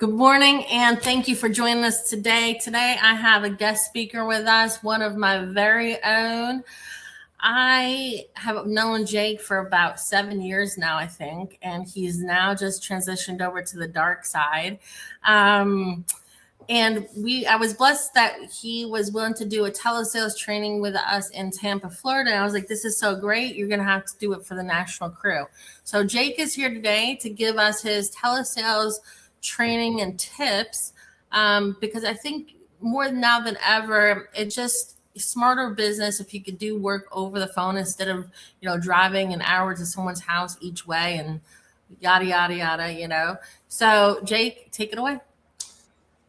Good morning, and thank you for joining us today. Today, I have a guest speaker with us, one of my very own. I have known Jake for about 7 years now, I think, and he's now just transitioned over to the dark side. And I was blessed that he was willing to do a telesales training with us in Tampa, Florida. And I was like, this is so great. You're going to have to do it for the national crew. So Jake is here today to give us his telesales training and tips, because I think more now than ever, it's just smarter business if you could do work over the phone instead of, driving an hour to someone's house each way and yada, yada, yada, So Jake, take it away.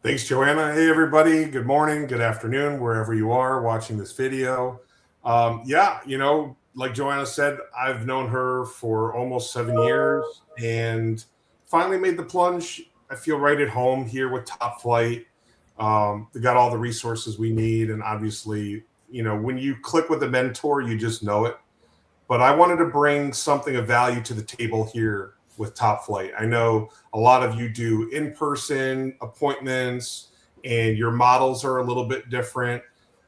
Thanks, Joanna. Hey, everybody. Good morning, good afternoon, wherever you are watching this video. Like Joanna said, I've known her for almost 7 years and finally made the plunge. I feel right at home here with Top Flight. They got all the resources we need. And obviously, when you click with a mentor, you just know it. But I wanted to bring something of value to the table here with Top Flight. I know a lot of you do in-person appointments and your models are a little bit different.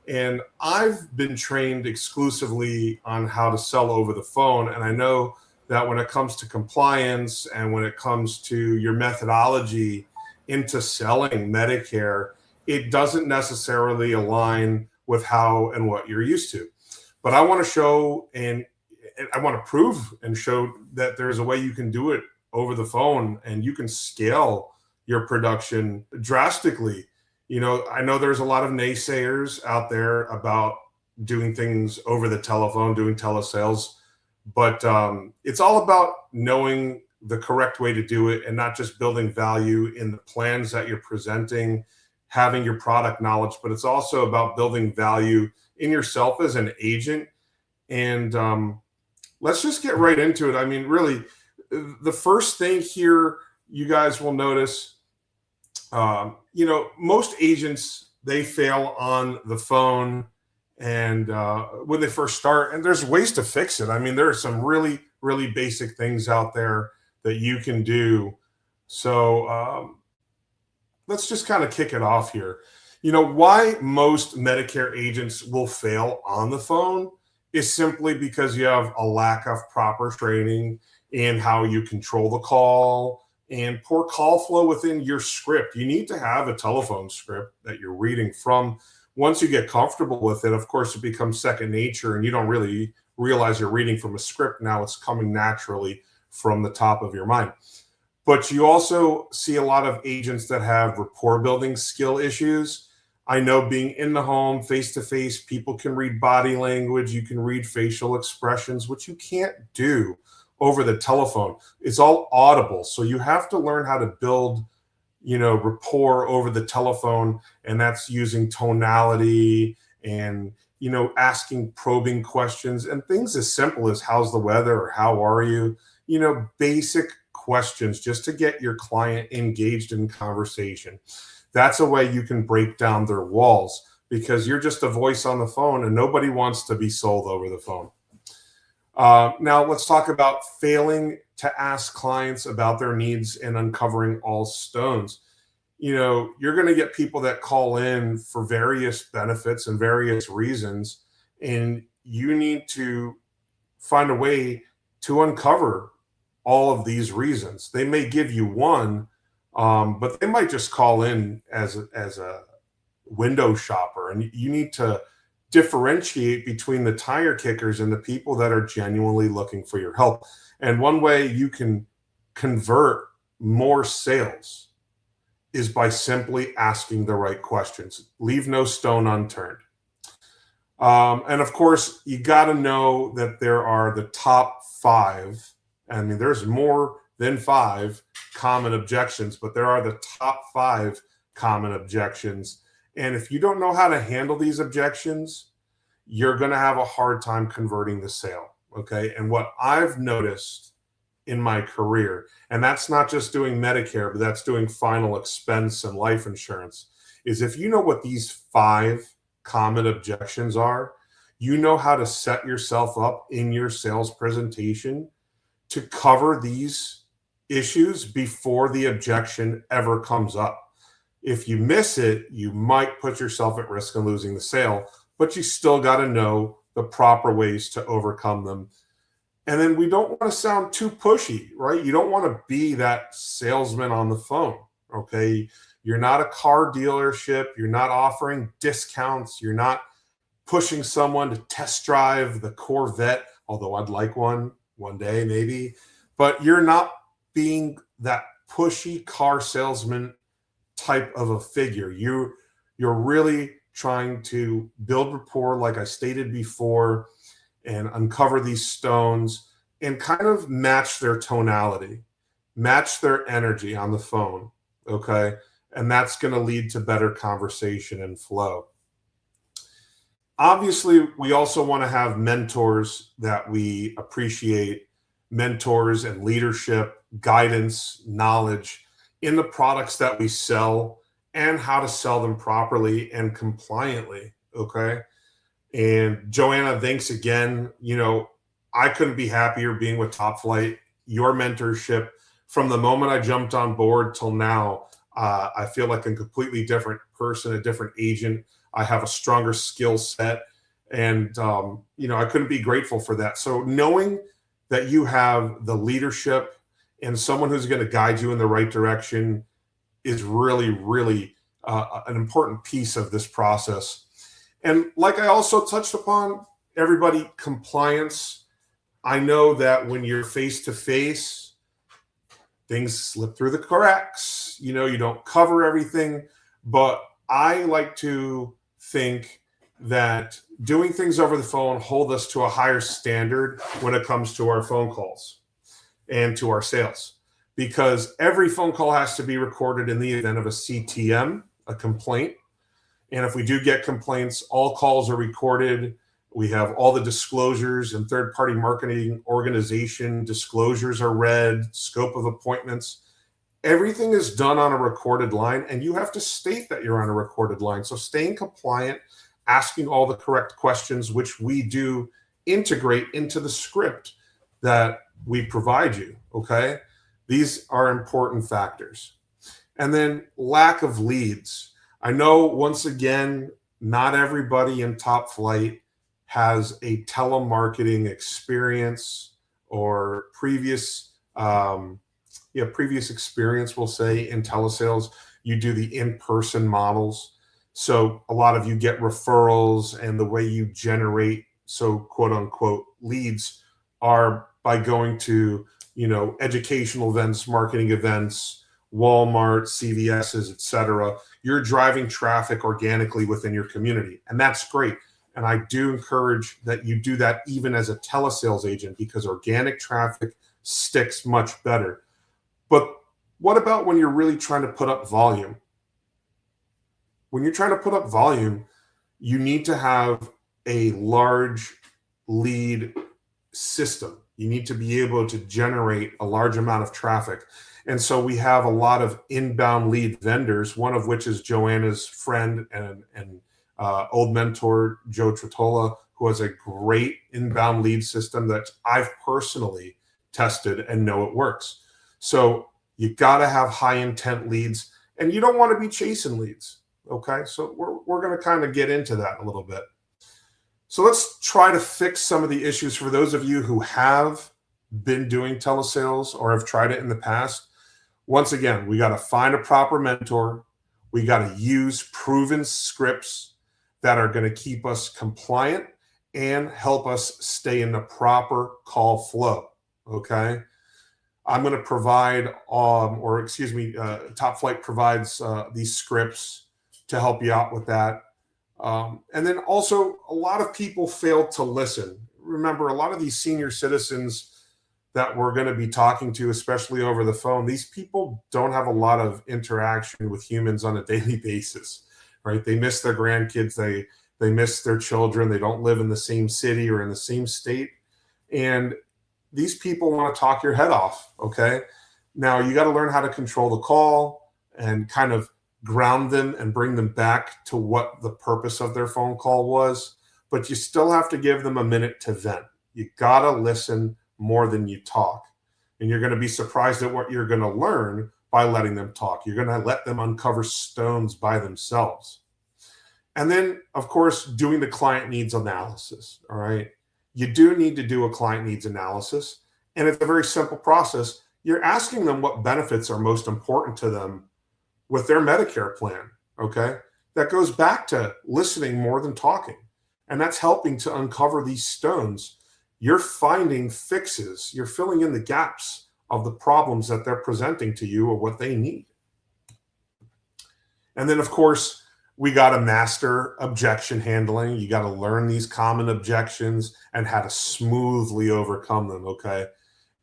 And I've been trained exclusively on how to sell over the phone. And I know that when it comes to compliance and when it comes to your methodology into selling Medicare, it doesn't necessarily align with how and what you're used to. But I want to show and I want to prove and show that there's a way you can do it over the phone and you can scale your production drastically. I know there's a lot of naysayers out there about doing things over the telephone, doing telesales, but it's all about knowing the correct way to do it and not just building value in the plans that you're presenting, having your product knowledge, but it's also about building value in yourself as an agent. And let's just get right into it. I mean, really, the first thing here you guys will notice, most agents, they fail on the phone and when they first start, and there's ways to fix it. I mean, there are some really, really basic things out there that you can do. So let's just kind of kick it off here. Why most Medicare agents will fail on the phone is simply because you have a lack of proper training in how you control the call and poor call flow within your script. You need to have a telephone script that you're reading from. Once you get comfortable with it, of course, it becomes second nature and you don't really realize you're reading from a script. Now it's coming naturally from the top of your mind. But you also see a lot of agents that have rapport building skill issues. I know being in the home, face-to-face, people can read body language, you can read facial expressions, which you can't do over the telephone. It's all audible. So you have to learn how to build, rapport over the telephone. And that's using tonality and, asking probing questions and things as simple as how's the weather or how are you? Basic questions just to get your client engaged in conversation. That's a way you can break down their walls because you're just a voice on the phone and nobody wants to be sold over the phone. Now let's talk about failing to ask clients about their needs and uncovering all stones. You're going to get people that call in for various benefits and various reasons, and you need to find a way to uncover all of these reasons. They may give you one, but they might just call in as a window shopper, and you need to differentiate between the tire kickers and the people that are genuinely looking for your help. And one way you can convert more sales is by simply asking the right questions. Leave no stone unturned. And of course, you got to know that there are the top 5. I mean, there's more than 5 common objections, but there are the top 5 common objections. And if you don't know how to handle these objections, you're going to have a hard time converting the sale. Okay. And what I've noticed in my career, and that's not just doing Medicare, but that's doing final expense and life insurance, is if you know what these 5 common objections are, you know how to set yourself up in your sales presentation to cover these issues before the objection ever comes up. If you miss it, you might put yourself at risk of losing the sale, but you still got to know the proper ways to overcome them. And then we don't want to sound too pushy, right? You don't want to be that salesman on the phone, okay? You're not a car dealership. You're not offering discounts. You're not pushing someone to test drive the Corvette, although I'd like one day maybe. But you're not being that pushy car salesman type of a figure. You're really trying to build rapport, like I stated before, and uncover these stones and kind of match their tonality, match their energy on the phone, okay? And that's going to lead to better conversation and flow. Obviously, we also want to have mentors that we appreciate, mentors and leadership, guidance, knowledge in the products that we sell and how to sell them properly and compliantly, okay? And Joanna, thanks again. You know, I couldn't be happier being with Top Flight. Your mentorship, from the moment I jumped on board till now, I feel like a completely different person, a different agent. I have a stronger skill set, and you know, I couldn't be grateful for that. So knowing that you have the leadership and someone who's going to guide you in the right direction is really, really an important piece of this process. And like I also touched upon, everybody, compliance. I know that when you're face to face, things slip through the cracks. You know, you don't cover everything, but I like to think that doing things over the phone hold us to a higher standard when it comes to our phone calls and to our sales, because every phone call has to be recorded in the event of a CTM, a complaint. And if we do get complaints, all calls are recorded. We have all the disclosures and third-party marketing organization disclosures are read, scope of appointments. Everything is done on a recorded line, and you have to state that you're on a recorded line. So staying compliant, asking all the correct questions, which we do integrate into the script that we provide you, okay? These are important factors. And then lack of leads. I know, once again, not everybody in Top Flight has a telemarketing experience or previous experience, we'll say, in telesales. You do the in-person models. So a lot of you get referrals, and the way you generate, so quote unquote, leads are by going to, you know, educational events, marketing events, Walmart, CVS's, etc. You're driving traffic organically within your community, and that's great. And I do encourage that you do that even as a telesales agent, because organic traffic sticks much better. But what about when you're really trying to put up volume? When you're trying to put up volume, you need to have a large lead system. You need to be able to generate a large amount of traffic. And so we have a lot of inbound lead vendors, one of which is Joanna's friend and old mentor, Joe Trottola, who has a great inbound lead system that I've personally tested and know it works. So you got to have high intent leads, and you don't want to be chasing leads. Okay, so we're going to kind of get into that a little bit. So let's try to fix some of the issues for those of you who have been doing telesales or have tried it in the past. Once again, we got to find a proper mentor. We got to use proven scripts that are going to keep us compliant and help us stay in the proper call flow. Okay. I'm going to provide, Top Flight provides these scripts to help you out with that. And then also, a lot of people fail to listen. Remember, a lot of these senior citizens that we're going to be talking to, especially over the phone, these people don't have a lot of interaction with humans on a daily basis, right? They miss their grandkids. They miss their children. They don't live in the same city or in the same state. And these people want to talk your head off, okay? Now, you got to learn how to control the call and kind of ground them and bring them back to what the purpose of their phone call was. But you still have to give them a minute to vent. You got to listen more than you talk. And you're going to be surprised at what you're going to learn by letting them talk. You're going to let them uncover stones by themselves. And then, of course, doing the client needs analysis. All right. You do need to do a client needs analysis. And it's a very simple process. You're asking them what benefits are most important to them with their Medicare plan. Okay. That goes back to listening more than talking. And that's helping to uncover these stones. You're finding fixes. You're filling in the gaps of the problems that they're presenting to you or what they need. And then, of course, we got to master objection handling. You got to learn these common objections and how to smoothly overcome them, okay?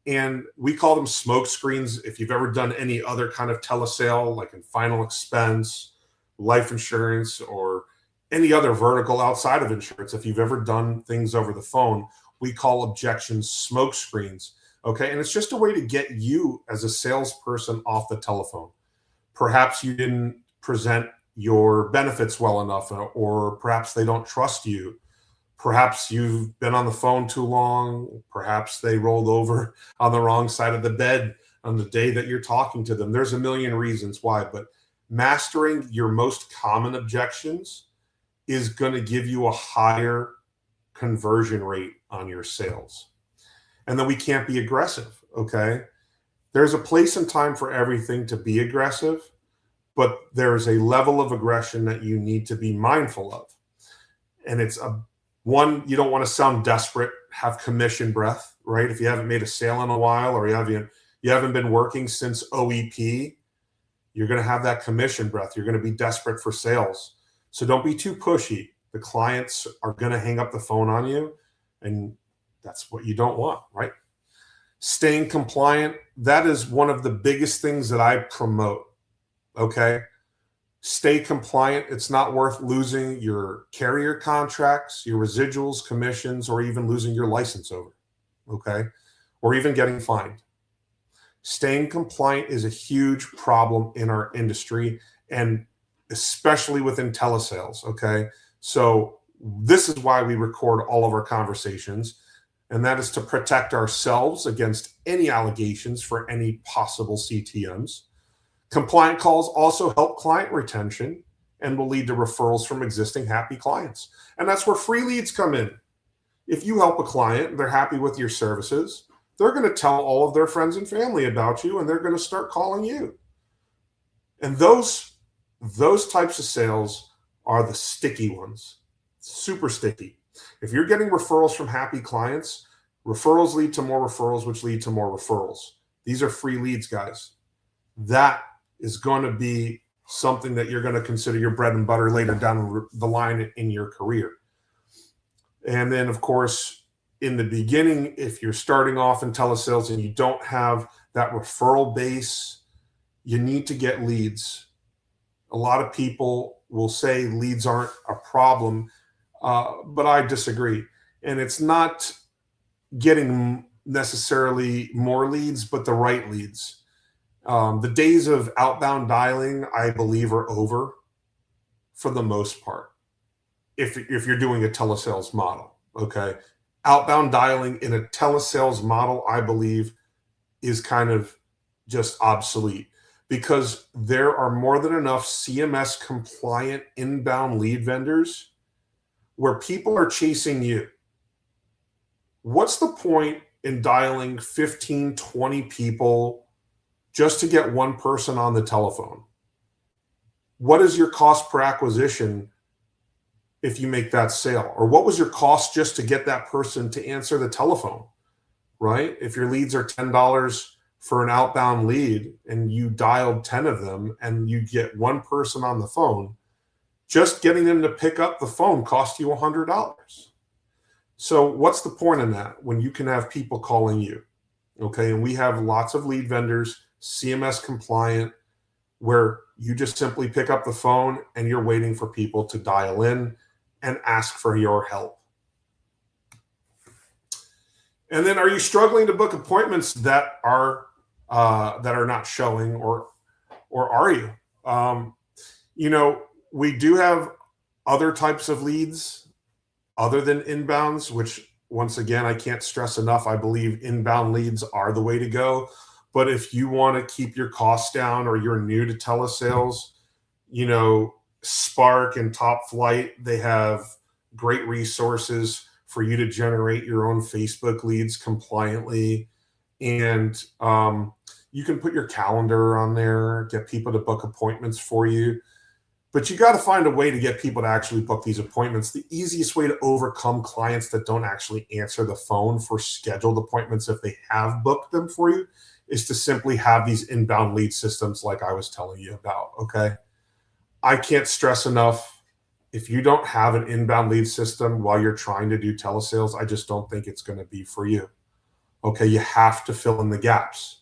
And we call them smoke screens. If you've ever done any other kind of telesale, like in final expense, life insurance, or any other vertical outside of insurance, if you've ever done things over the phone, we call objections smoke screens, okay? And it's just a way to get you as a salesperson off the telephone. Perhaps you didn't present your benefits well enough, or perhaps they don't trust you. Perhaps you've been on the phone too long. Perhaps they rolled over on the wrong side of the bed on the day that you're talking to them. There's a million reasons why, but mastering your most common objections is going to give you a higher conversion rate on your sales. And then we can't be aggressive, okay? There's a place and time for everything to be aggressive, but there's a level of aggression that you need to be mindful of. And it's one, you don't want to sound desperate, have commission breath, right? If you haven't made a sale in a while, or you haven't been working since OEP, you're going to have that commission breath. You're going to be desperate for sales. So don't be too pushy. The clients are going to hang up the phone on you, and that's what you don't want, right? Staying compliant, that is one of the biggest things that I promote, okay? Stay compliant. It's not worth losing your carrier contracts, your residuals, commissions, or even losing your license over, okay? Or even getting fined. Staying compliant is a huge problem in our industry, and especially within telesales, okay? So this is why we record all of our conversations, and that is to protect ourselves against any allegations for any possible CTMs. Compliant calls also help client retention and will lead to referrals from existing happy clients. And that's where free leads come in. If you help a client, they're happy with your services, they're going to tell all of their friends and family about you, and they're going to start calling you. And those types of sales are the sticky ones, super sticky. If you're getting referrals from happy clients, referrals lead to more referrals, which lead to more referrals. These are free leads, guys. That is going to be something that you're going to consider your bread and butter later down the line in your career. And then, of course, in the beginning, if you're starting off in telesales and you don't have that referral base, you need to get leads. A lot of people will say leads aren't a problem, but I disagree. And it's not getting necessarily more leads, but the right leads. The days of outbound dialing, I believe, are over for the most part. If you're doing a telesales model, okay? Outbound dialing in a telesales model, I believe, is kind of just obsolete, because there are more than enough CMS compliant inbound lead vendors where people are chasing you. What's the point in dialing 15, 20 people just to get one person on the telephone? What is your cost per acquisition if you make that sale? Or what was your cost just to get that person to answer the telephone, right? If your leads are $10 for an outbound lead and you dialed 10 of them and you get one person on the phone, just getting them to pick up the phone cost you $100. So what's the point in that when you can have people calling you? Okay, and we have lots of lead vendors, CMS compliant, where you just simply pick up the phone and you're waiting for people to dial in and ask for your help. And then, are you struggling to book appointments that are not showing, or are you? We do have other types of leads other than inbounds, which once again, I can't stress enough, I believe inbound leads are the way to go. But if you want to keep your costs down or you're new to telesales, you know, Spark and Top Flight, they have great resources for you to generate your own Facebook leads compliantly. And you can put your calendar on there, get people to book appointments for you. But you got to find a way to get people to actually book these appointments. The easiest way to overcome clients that don't actually answer the phone for scheduled appointments if they have booked them for you is to simply have these inbound lead systems like I was telling you about, okay? I can't stress enough, if you don't have an inbound lead system while you're trying to do telesales, I just don't think it's going to be for you. Okay, you have to fill in the gaps.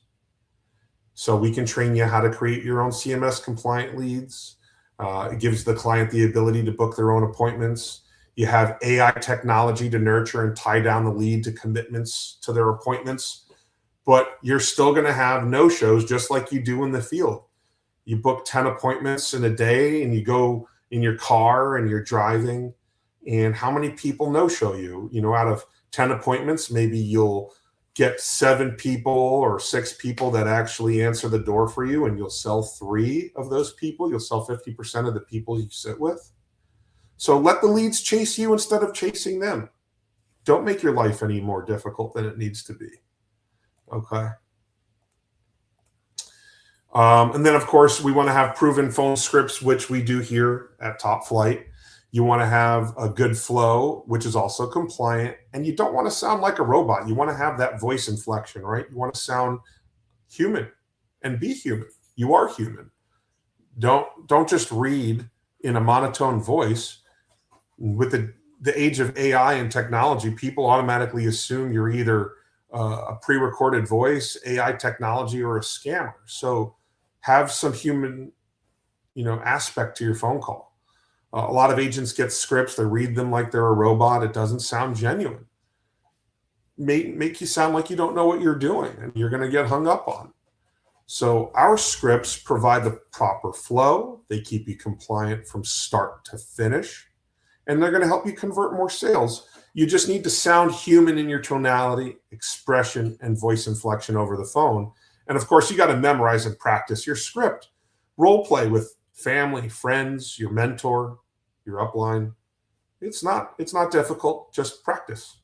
So we can train you how to create your own CMS compliant leads. It gives the client the ability to book their own appointments. You have AI technology to nurture and tie down the lead to commitments to their appointments, but you're still going to have no-shows just like you do in the field. You book 10 appointments in a day and you go in your car and you're driving, and how many people no-show you? You know, out of 10 appointments, maybe you'll get 7 people or 6 people that actually answer the door for you, and you'll sell 3 of those people. You'll sell 50% of the people you sit with. So let the leads chase you instead of chasing them. Don't make your life any more difficult than it needs to be. Okay. And then, of course, we want to have proven phone scripts, which we do here at Top Flight. You want to have a good flow, which is also compliant. And you don't want to sound like a robot. You want to have that voice inflection, right? You want to sound human and be human. You are human. Don't just read in a monotone voice. With the age of AI and technology, people automatically assume you're either a pre-recorded voice, AI technology, or a scammer. So have some human, aspect to your phone call. A lot of agents get scripts, they read them like they're a robot. It doesn't sound genuine. Make you sound like you don't know what you're doing, and you're going to get hung up on. So our scripts provide the proper flow. They keep you compliant from start to finish, and they're going to help you convert more sales. You just need to sound human in your tonality, expression, and voice inflection over the phone. And of course, you got to memorize and practice your script. Role play with family, friends, your mentor, your upline. It's not difficult, just practice.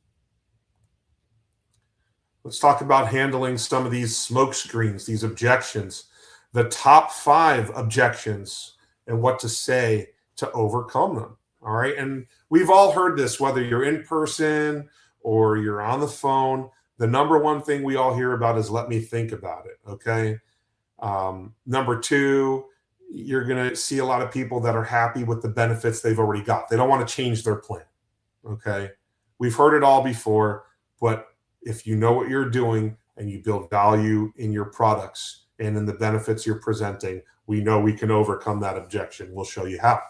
Let's talk about handling some of these smoke screens, these objections, the top 5 objections, and what to say to overcome them. All right. And we've all heard this, whether you're in person or you're on the phone. The number one thing we all hear about is let me think about it. Okay. Number 2, you're going to see a lot of people that are happy with the benefits they've already got. They don't want to change their plan. Okay. We've heard it all before, but if you know what you're doing and you build value in your products and in the benefits you're presenting, we know we can overcome that objection. We'll show you how.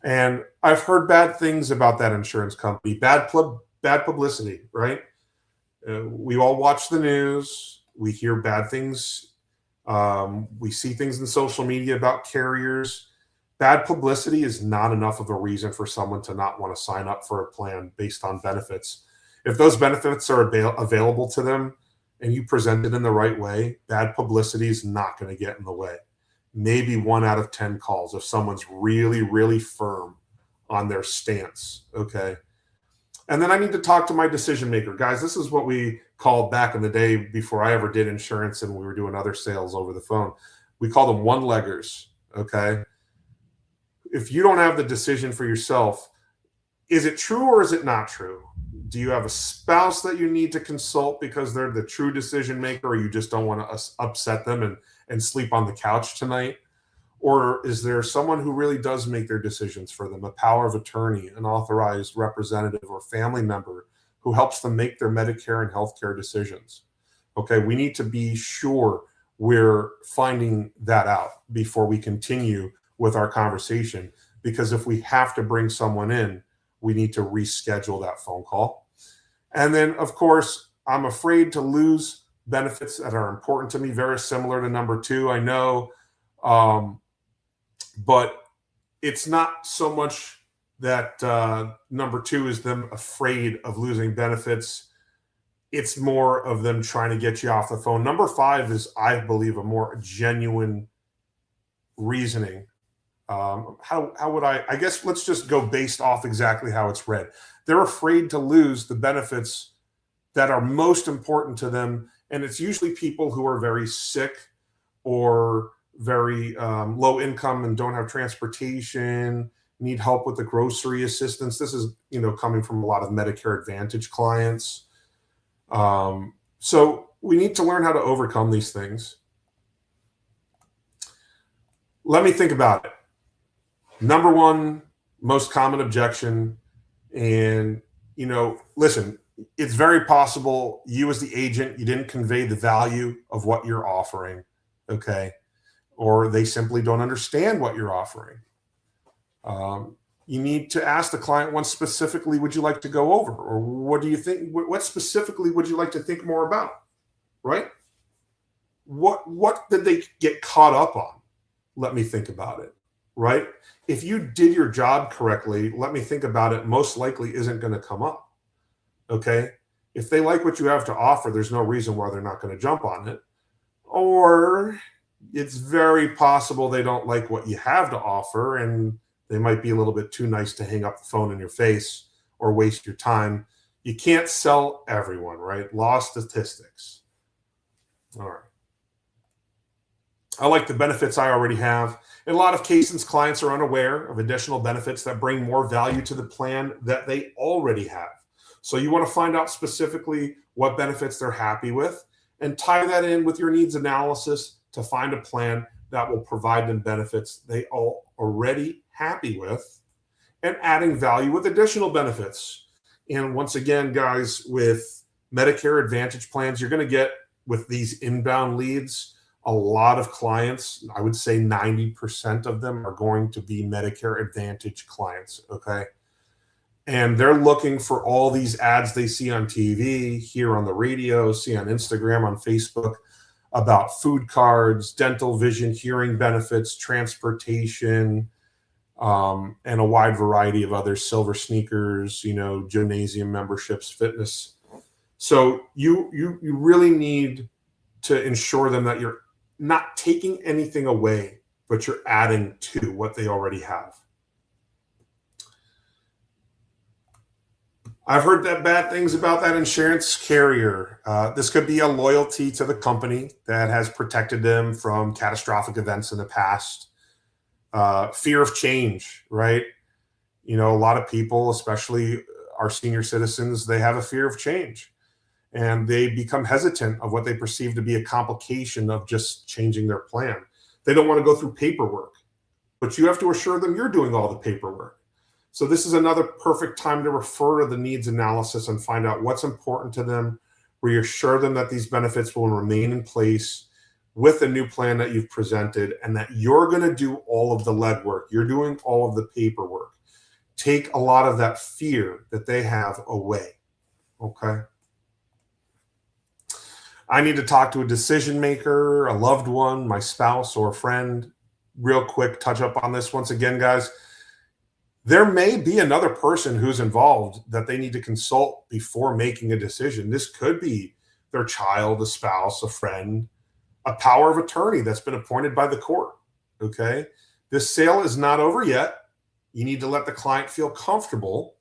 And I've heard bad things about that insurance company, bad publicity, right? We all watch the news. We hear bad things. We see things in social media about carriers. Bad publicity is not enough of a reason for someone to not want to sign up for a plan based on benefits. If those benefits are available to them and you present it in the right way, bad publicity is not going to get in the way. Maybe 1 out of 10 calls if someone's really, really firm on their stance, okay? And then I need to talk to my decision maker. Guys, this is what we called back in the day before I ever did insurance and we were doing other sales over the phone. We call them one-leggers, okay? If you don't have the decision for yourself, is it true or is it not true? Do you have a spouse that you need to consult because they're the true decision maker, or you just don't want to upset them and sleep on the couch tonight? Or is there someone who really does make their decisions for them, a power of attorney, an authorized representative or family member who helps them make their Medicare and healthcare decisions? Okay, we need to be sure we're finding that out before we continue with our conversation, because if we have to bring someone in, we need to reschedule that phone call. And then, of course, I'm afraid to lose benefits that are important to me, very similar to number 2, I know. But it's not so much that number 2 is them afraid of losing benefits. It's more of them trying to get you off the phone. Number 5 is, I believe, a more genuine reasoning. How would I guess let's just go based off exactly how it's read. They're afraid to lose the benefits that are most important to them. And it's usually people who are very sick or very low income and don't have transportation, need help with the grocery assistance. This is, coming from a lot of Medicare Advantage clients. So we need to learn how to overcome these things. Let me think about it. Number 1, most common objection. And, listen, it's very possible you as the agent, you didn't convey the value of what you're offering. Okay. Or they simply don't understand what you're offering. You need to ask the client, what specifically would you like to go over? Or what do you think? What specifically would you like to think more about? Right? What did they get caught up on? Let me think about it. Right? If you did your job correctly, let me think about it, most likely isn't going to come up. Okay? If they like what you have to offer, there's no reason why they're not going to jump on it. Or it's very possible they don't like what you have to offer, and they might be a little bit too nice to hang up the phone in your face or waste your time. You can't sell everyone, right? Law statistics. All right. I like the benefits I already have. In a lot of cases, clients are unaware of additional benefits that bring more value to the plan that they already have. So you want to find out specifically what benefits they're happy with and tie that in with your needs analysis to find a plan that will provide them benefits they are already happy with and adding value with additional benefits. And once again, guys, with Medicare Advantage plans, you're going to get, with these inbound leads, a lot of clients. I would say 90% of them are going to be Medicare Advantage clients, okay? And they're looking for all these ads they see on TV, hear on the radio, see on Instagram, on Facebook, about food cards, dental, vision, hearing benefits, transportation, and a wide variety of other silver sneakers, gymnasium memberships, fitness. So you really need to ensure them that you're not taking anything away, but you're adding to what they already have. I've heard that bad things about that insurance carrier. This could be a loyalty to the company that has protected them from catastrophic events in the past. Fear of change, right? A lot of people, especially our senior citizens, they have a fear of change. And they become hesitant of what they perceive to be a complication of just changing their plan. They don't want to go through paperwork, but you have to assure them you're doing all the paperwork. So this is another perfect time to refer to the needs analysis and find out what's important to them, reassure them that these benefits will remain in place with a new plan that you've presented and that you're going to do all of the legwork. You're doing all of the paperwork. Take a lot of that fear that they have away, okay? I need to talk to a decision maker, a loved one, my spouse, or a friend. Real quick touch up on this. Once again, guys, there may be another person who's involved that they need to consult before making a decision. This could be their child, a spouse, a friend, a power of attorney that's been appointed by the court, okay? This sale is not over yet. You need to let the client feel comfortable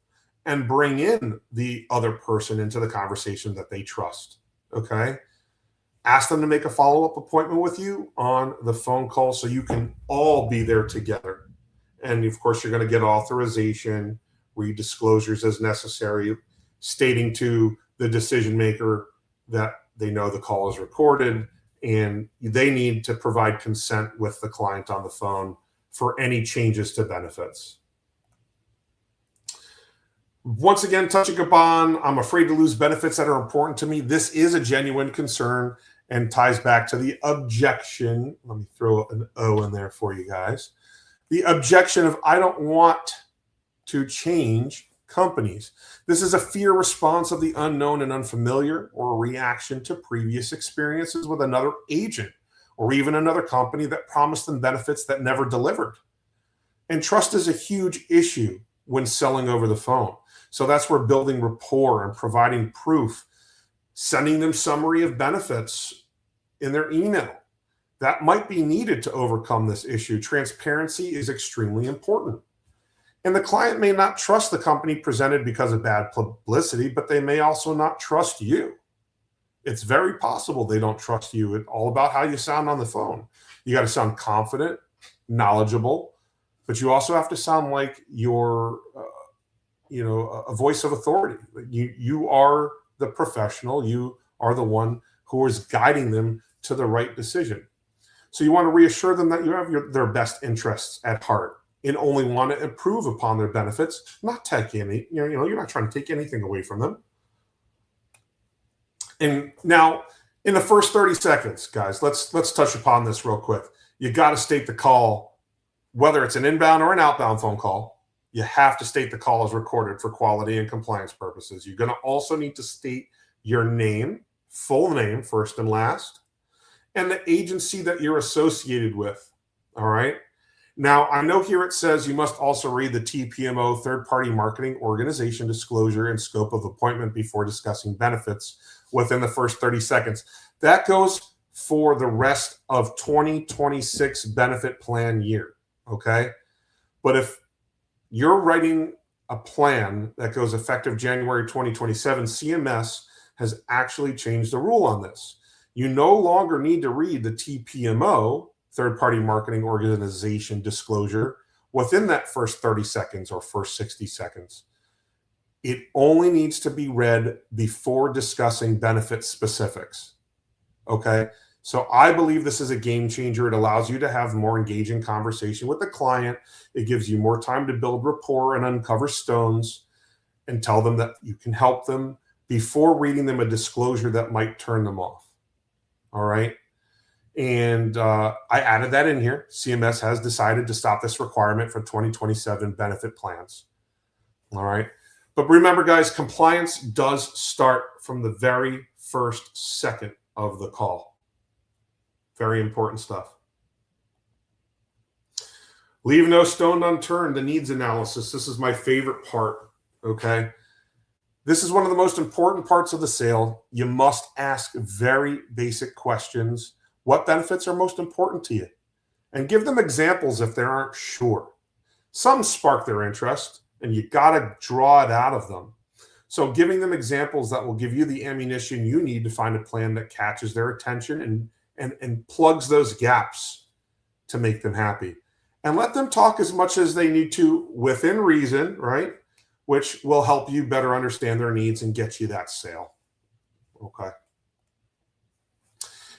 and bring in the other person into the conversation that they trust, okay? Ask them to make a follow-up appointment with you on the phone call so you can all be there together. And of course, you're going to get authorization, read disclosures as necessary, stating to the decision maker that they know the call is recorded and they need to provide consent with the client on the phone for any changes to benefits. Once again, touching upon, I'm afraid to lose benefits that are important to me. This is a genuine concern and ties back to the objection. Let me throw an O in there for you guys. The objection of, I don't want to change companies. This is a fear response of the unknown and unfamiliar, or a reaction to previous experiences with another agent or even another company that promised them benefits that never delivered. And trust is a huge issue when selling over the phone. So that's where building rapport and providing proof, sending them summary of benefits in their email, that might be needed to overcome this issue. Transparency is extremely important. And the client may not trust the company presented because of bad publicity, but they may also not trust you. It's very possible they don't trust you. It's all about how you sound on the phone. You got to sound confident, knowledgeable, but you also have to sound like you're, a voice of authority. You are the professional. You are the one who is guiding them to the right decision. So you want to reassure them that you have their best interests at heart and only want to improve upon their benefits, not take any. You're not trying to take anything away from them. And now, in the first 30 seconds, guys, let's touch upon this real quick. You got to state the call, whether it's an inbound or an outbound phone call. You have to state the call is recorded for quality and compliance purposes. You're going to also need to state your name, full name, first and last, and the agency that you're associated with. All right. Now, I know here it says you must also read the TPMO, third-party marketing organization disclosure and scope of appointment before discussing benefits within the first 30 seconds. That goes for the rest of 2026 benefit plan year, okay? But if you're writing a plan that goes effective January 2027, CMS has actually changed the rule on this. You no longer need to read the TPMO, third-party marketing organization disclosure, within that first 30 seconds or first 60 seconds. It only needs to be read before discussing benefit specifics, okay? So I believe this is a game changer. It allows you to have more engaging conversation with the client. It gives you more time to build rapport and uncover stones and tell them that you can help them before reading them a disclosure that might turn them off, all right? And I added that in here. CMS has decided to stop this requirement for 2027 benefit plans. All right. But remember, guys, compliance does start from the very first second of the call. Very important stuff. Leave no stone unturned, the needs analysis. This is my favorite part. Okay. This is one of the most important parts of the sale. You must ask very basic questions. What benefits are most important to you? And give them examples if they aren't sure. Some spark their interest, and you got to draw it out of them. So giving them examples that will give you the ammunition you need to find a plan that catches their attention and plugs those gaps to make them happy. And let them talk as much as they need to within reason, right? Which will help you better understand their needs and get you that sale. Okay.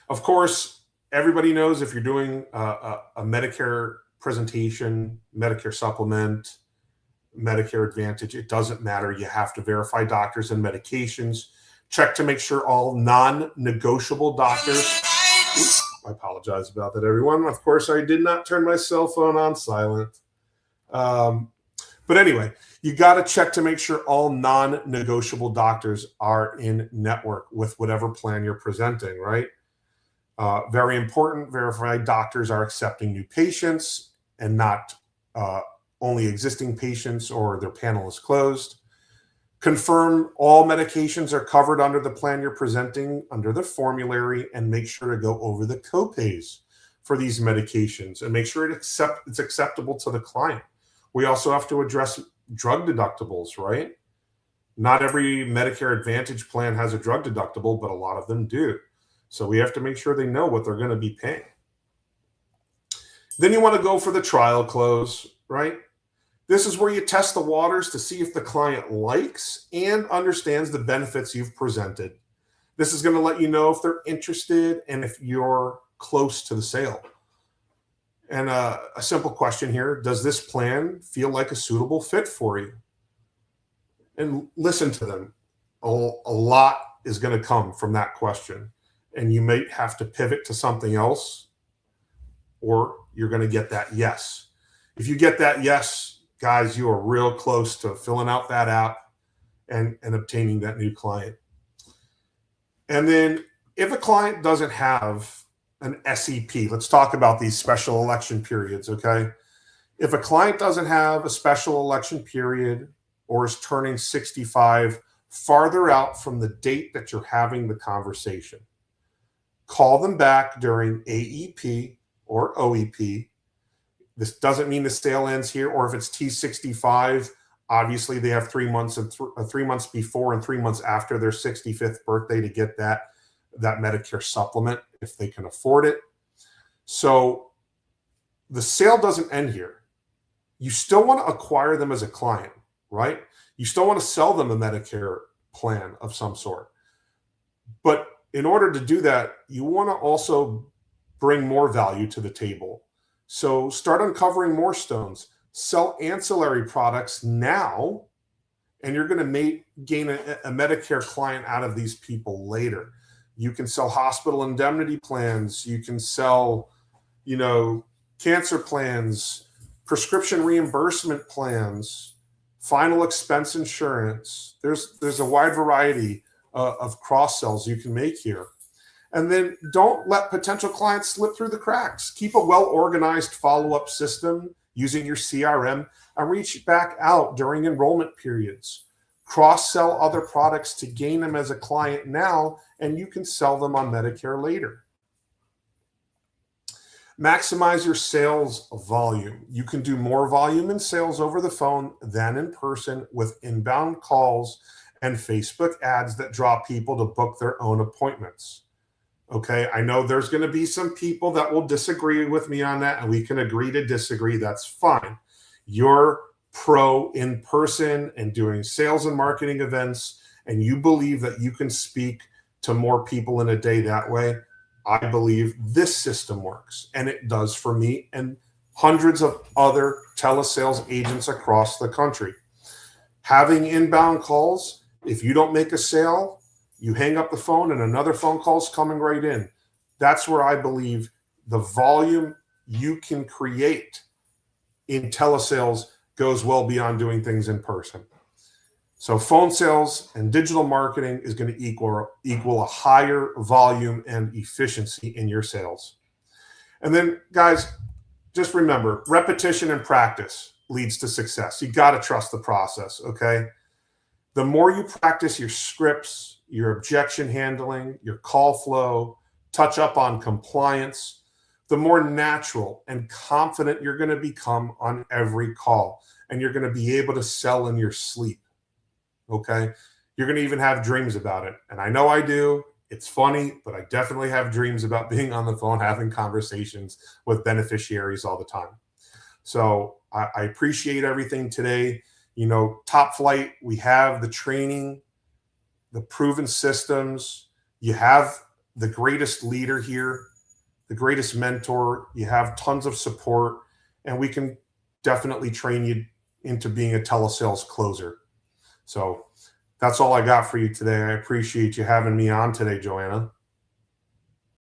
Of course, everybody knows if you're doing a Medicare presentation, Medicare supplement, Medicare Advantage, it doesn't matter. You have to verify doctors and medications. Check to make sure all non-negotiable doctors. Oops, I apologize about that, everyone. Of course, I did not turn my cell phone on silent. But anyway, you got to check to make sure all non-negotiable doctors are in network with whatever plan you're presenting, right? Very important, verified doctors are accepting new patients and not only existing patients or their panel is closed. Confirm all medications are covered under the plan you're presenting under the formulary, and make sure to go over the copays for these medications and make sure it's acceptable to the client. We also have to address drug deductibles, right? Not every Medicare Advantage plan has a drug deductible, but a lot of them do. So we have to make sure they know what they're going to be paying. Then you want to go for the trial close, right? This is where you test the waters to see if the client likes and understands the benefits you've presented. This is going to let you know if they're interested and if you're close to the sale. And a simple question here, does this plan feel like a suitable fit for you? And listen to them. A lot is going to come from that question. And you may have to pivot to something else, or you're going to get that yes. If you get that yes, guys, you are real close to filling out that app and obtaining that new client. And then if a client doesn't have an SEP, let's talk about these special election periods, okay? If a client doesn't have a special election period or is turning 65 farther out from the date that you're having the conversation, call them back during AEP or OEP. This doesn't mean the sale ends here, or if it's T65, obviously they have 3 months and 3 months before and 3 months after their 65th birthday to get that Medicare supplement if they can afford it. So the sale doesn't end here. You still want to acquire them as a client, right? You still want to sell them a Medicare plan of some sort. But in order to do that, you want to also bring more value to the table. So start uncovering more stones. Sell ancillary products now, and you're going to gain a Medicare client out of these people later. You can sell hospital indemnity plans. You can sell, cancer plans, prescription reimbursement plans, final expense insurance. There's a wide variety of cross sells you can make here. And then don't let potential clients slip through the cracks. Keep a well-organized follow-up system using your CRM and reach back out during enrollment periods. Cross-sell other products to gain them as a client now, and you can sell them on Medicare later. Maximize your sales volume. You can do more volume in sales over the phone than in person with inbound calls and Facebook ads that draw people to book their own appointments. Okay, I know there's going to be some people that will disagree with me on that, and we can agree to disagree. That's fine. You're pro in person and doing sales and marketing events, and you believe that you can speak to more people in a day that way. I believe this system works, and it does for me and hundreds of other telesales agents across the country. Having inbound calls, if you don't make a sale, you hang up the phone and another phone call is coming right in. That's where I believe the volume you can create in telesales goes well beyond doing things in person. So phone sales and digital marketing is going to equal a higher volume and efficiency in your sales. And then, guys, just remember, repetition and practice leads to success. You got to trust the process, okay? The more you practice your scripts, your objection handling, your call flow, touch up on compliance, the more natural and confident you're going to become on every call. And you're going to be able to sell in your sleep. Okay? You're going to even have dreams about it. And I know I do. It's funny, but I definitely have dreams about being on the phone, having conversations with beneficiaries all the time. So I appreciate everything today. Top flight, we have the training, the proven systems. You have the greatest leader here, the greatest mentor. You have tons of support, and we can definitely train you into being a telesales closer. So that's all I got for you today. I appreciate you having me on today, Joanna.